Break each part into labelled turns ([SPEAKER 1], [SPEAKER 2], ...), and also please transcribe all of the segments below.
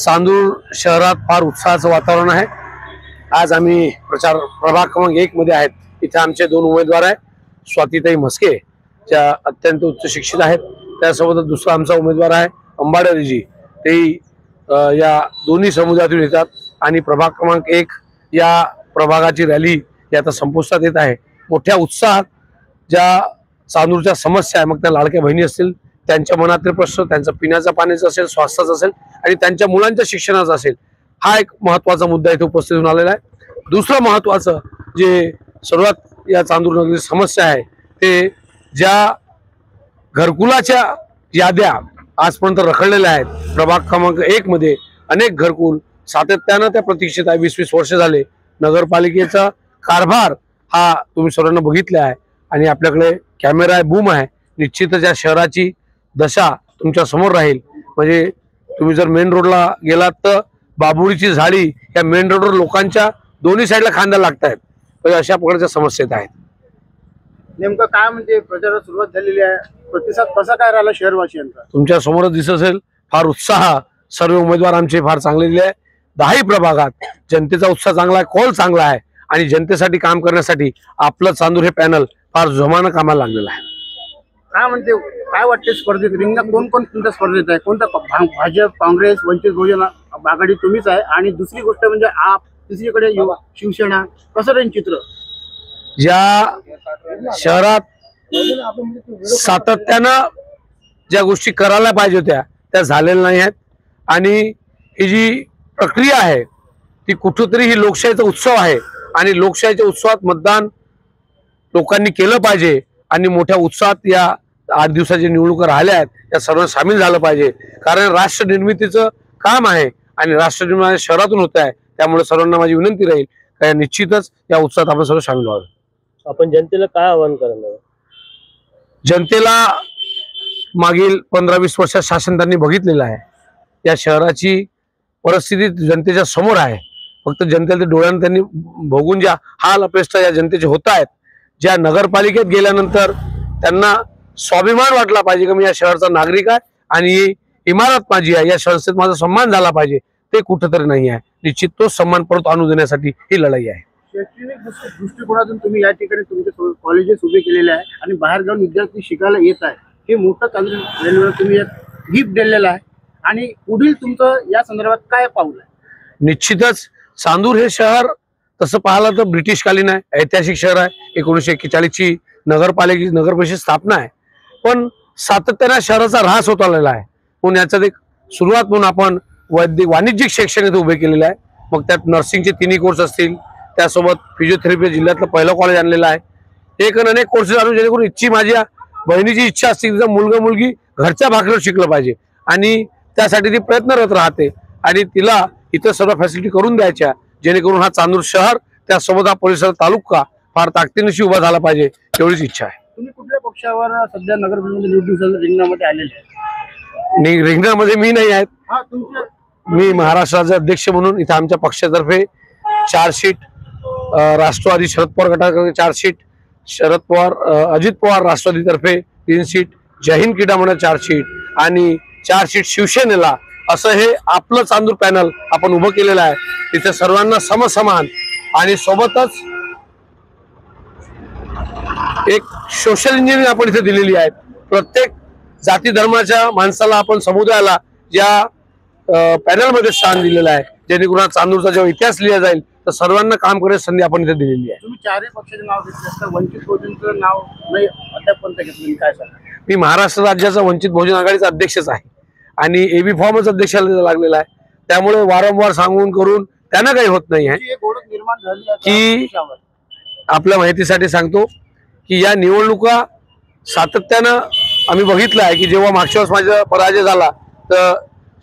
[SPEAKER 1] चांदूर शहरात फार उत्साहाचं वातावरण आहे। आज आम्ही प्रचार प्रभाग क्रमांक 1 मध्ये आहेत। इथे आमचे दोन उमेदवार आहेत, स्वातीताई म्हस्के ज्या अत्यंत उच्च शिक्षित आहेत, त्यासोबत दुसरा आमचा उमेदवार आहे अंबाडरीजी, ते या दोन्ही समुदायातून येतात आणि प्रभाग क्रमांक 1 या प्रभागाची रॅली आता संपुष्टात येत आहे। मोठ्या उत्साहात ज्या चांदूरच्या समस्या आहे, मग त्या लाडक्या बहिणी असतील, त्यांच्या मनातले प्रश्न, त्यांचा पिण्याचा पाण्याचा असेल, स्वास्थ्याचा असेल आणि त्यांच्या मुलांच्या शिक्षणाचा असेल, हा एक महत्त्वाचा मुद्दा इथे उपस्थित होऊन आलेला आहे। दुसरं महत्त्वाचं जे सर्वात या चांदूर नगरीची समस्या आहे, ते ज्या घरकुलाच्या याद्या आजपर्यंत रखडलेल्या आहेत। प्रभाग क्रमांक 1 मध्ये अनेक घरकुल सातत्यानं त्या प्रतीक्षेत आहे। 20-20 वर्ष झाले। नगरपालिकेचा कारभार हा तुम्ही सर्वांना बघितला आहे आणि आपल्याकडे कॅमेरा आहे, बूम आहे। निश्चितच या शहराची दशा तुमच्या समोर राहील। म्हणजे तुम्ही जर मेन रोडला गेलात तर बाबुळीची झाडी या मेन रोडवर लोकांच्या दोन्ही साईडला खांदा लागतायत। तर अशा प्रकारच्या समस्या आहेत।
[SPEAKER 2] नेमकं काय म्हणजे प्रचाराला सुरुवात झालेली आहे, प्रतिसाद कसा काय राहिला शहरवासियांचा?
[SPEAKER 1] तुमच्या समोरच दिसत असेल, फार उत्साह, सर्व उमेदवार आमचे फार चांगले दिले आहे। 10ही प्रभागात जनतेचा उत्साह चांगला आहे, कौल चांगला आहे आणि जनतेसाठी काम करण्यासाठी आपलं चांदूर हे पॅनल फार जोमानं कामाला लागलेलं आहे।
[SPEAKER 2] काय म्हणते, काय वाटते स्पर्धेत रिंगणात कोण कोण तुमच्या स्पर्धेत आहे? कोणता भाजप, काँग्रेस, वंचित बहुजन आघाडी तुम्हीच आहे आणि दुसरी गोष्ट म्हणजे आप, तिसरीकडे शिवसेना, कसं राहील चित्र?
[SPEAKER 1] ज्या शहरात सातत्यानं ज्या गोष्टी करायला पाहिजे होत्या त्या झालेल्या नाही आहेत आणि ही जी प्रक्रिया आहे ती कुठेतरी ही लोकशाहीचा उत्सव आहे आणि लोकशाहीच्या उत्सवात मतदान लोकांनी केलं पाहिजे आणि मोठ्या उत्साहात या 8 दिवसाच्या निवडणुका राहिल्या आहेत, या सर्व सामील झालं पाहिजे। कारण राष्ट्र निर्मितीचं काम आहे आणि राष्ट्र निर्मिती शहरातून होत आहे। त्यामुळे सर्वांना माझी विनंती राहील की निश्चितच या उत्सवात आपण सर्व सामील व्हावे।
[SPEAKER 3] आपण जनतेला काय आवाहन करणार?
[SPEAKER 1] जनतेला मागील 15-20 वर्षात शासन त्यांनी बघितलेलं आहे। या शहराची परिस्थिती जनतेच्या समोर आहे। फक्त जनतेच्या डोळ्यांनी त्यांनी बघून ज्या हाल अपेष्टा या जनतेचे होत आहेत, ज्या नगरपालिकेत गेल्यानंतर त्यांना स्वाभिमान वाटला पाहिजे की मी या शहराचा नागरिक आहे आणि ही इमारत माझी आहे, या संस्थेत माझा सन्मान झाला पाहिजे, ते कुठेतरी नाही आहे। निश्चित तो सन्मान परत आणून देण्यासाठी ही लढाई आहे।
[SPEAKER 2] शैक्षणिक दृष्टिकोनातून तुम्ही या ठिकाणी तुमचे कॉलेजेस उभे केलेले आहे आणि बाहेर जाऊन विद्यार्थी शिकायला येत आहे। हे मोठं चांदूर रेल्वेला तुम्ही एक गिफ्ट दिलेलं आहे आणि पुढील तुमचं या संदर्भात काय पाऊल आहे?
[SPEAKER 1] निश्चितच चांदूर हे शहर तसं पाहिलं तर ब्रिटिशकालीन आहे, ऐतिहासिक शहर आहे। 1941 ची नगरपालिकेची नगरपरिषद स्थापना आहे, पण सातत्याने शहराचा ऱ्हास होत आलेला आहे। म्हणून याच्यात एक सुरुवात म्हणून आपण वाणिज्यिक शिक्षण इथे उभे केलेलं आहे। मग त्यात नर्सिंगचे 3 कोर्स असतील, त्यासोबत फिजिओथेरपी जिल्ह्यातलं पहिलं कॉलेज आणलेलं आहे। एक अनेक कोर्सेस आणून जेणेकरून माझ्या बहिणीची इच्छा असते की मुलगा मुलगी घरच्या भाकरीवर शिकलं पाहिजे आणि त्यासाठी ती प्रयत्नरत राहते आणि तिला इतर सर्व फॅसिलिटी करून द्यायच्या, जेणेकरून हा चांदूर शहर त्यासोबत हा परिसर तालुका फार ताकदीनिशी उभा झाला पाहिजे, एवढीच इच्छा आहे।
[SPEAKER 2] तुम्ही कुठल्या पक्षावर सध्या नगरपालिकेच्या निवडणुकीच्या रिंगणामध्ये आलेले आहे?
[SPEAKER 1] रिंगणामध्ये मी नाही आहेत,
[SPEAKER 2] हा, तुमच्या
[SPEAKER 1] मी महाराष्ट्राचे अध्यक्ष म्हणून इथे आमच्या पक्षातर्फे 4 सीट, राष्ट्रवादी शरद पवार गटातर्फे 4 सीट, शरद पवार अजित पवार राष्ट्रवादीतर्फे 3 सीट, जय हिंद क्रीडा मंडळ 4 सीट आणि 4 सीट शिवसेनेला, असं हे आपलं चांदूर पॅनल आपण उभं केलेलं आहे। तिथे सर्वांना समसमान आणि सोबतच एक सोशल इंजिनिअरिंग आपण इथे दिलेली आहे। प्रत्येक जाती धर्माच्या माणसाला आपण समुदायाला या पॅनलमध्ये स्थान दिलेलं आहे, जेणेकरून चांदूरचा जेव्हा इतिहास लिहिला जाईल तर सर्वांना काम करण्याची संधी आपण इथे दिलेली आहे।
[SPEAKER 2] तुम्ही 4ही पक्षाचे नाव घेतले असता वंचित बहुजनचं नाव नाही अद्यापर्यंत घेतलं, काय सांगा?
[SPEAKER 1] मी महाराष्ट्र राज्याचा वंचित बहुजन आघाडीचा अध्यक्षच आहे आणि एबी फॉर्मच अध्यक्षाला लागलेला आहे। त्यामुळे वारंवार सांगून करून त्यांना काही होत नाही आहे की आपल्या माहितीसाठी सांगतो की या निवडणुका सातत्यानं आम्ही बघितलं आहे की जेव्हा मागच्या वेळेस माझा पराजय झाला तर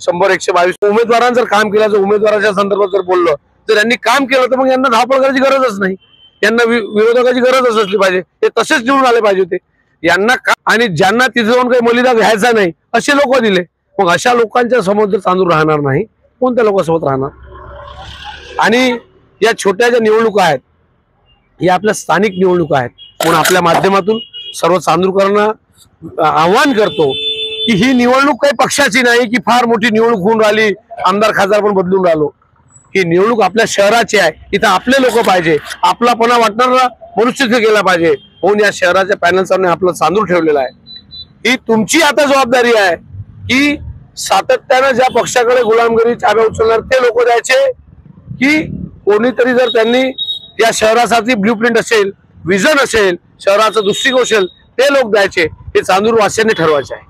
[SPEAKER 1] 100-122 उमेदवारांनी जर काम केलं, जर उमेदवाराच्या संदर्भात जर बोललं, जर यांनी काम केलं तर मग यांना धावपळ करायची गरजच नाही, यांना विरोधकाची गरजच असली पाहिजे, हे तसेच निवडून आले पाहिजे होते। यांना आणि ज्यांना तिथे जाऊन काही मलिदा घ्यायचा नाही असे लोक दिले, मग अशा लोकांच्या समोर जर चांदूर राहणार नाही, कोणत्या लोकांसोबत राहणार? आणि या छोट्या ज्या निवडणुका आहेत या आपल्या स्थानिक निवडणुका आहेत, म्हणून आपल्या माध्यमातून सर्व चांदूरकरांना आवाहन करतो की ही निवडणूक काही पक्षाची नाही की फार मोठी निवडणूक होऊन राहिली, आमदार खासदार पण बदलून राहिलो. ही निवडणूक आपल्या शहराची आहे. इथं आपले लोक पाहिजे, आपलापणा वाटणारा मनुष्य केला पाहिजे. म्हणून या शहराच्या पॅनलचा आपलं चांदूर ठेवलेला आहे. ही तुमची आता जबाबदारी आहे की सातत्यानं ज्या पक्षाकडे गुलामगिरी चाब्या उचलणार ते लोक द्यायचे, की कोणीतरी जर त्यांनी या शहरासाठी ब्ल्यूप्रिंट असेल, विजन असेल, शहराचा दृष्टिकोन असेल, ते लोक द्यायचे. हे चांदूर वासियांनी ठरवायचे आहे.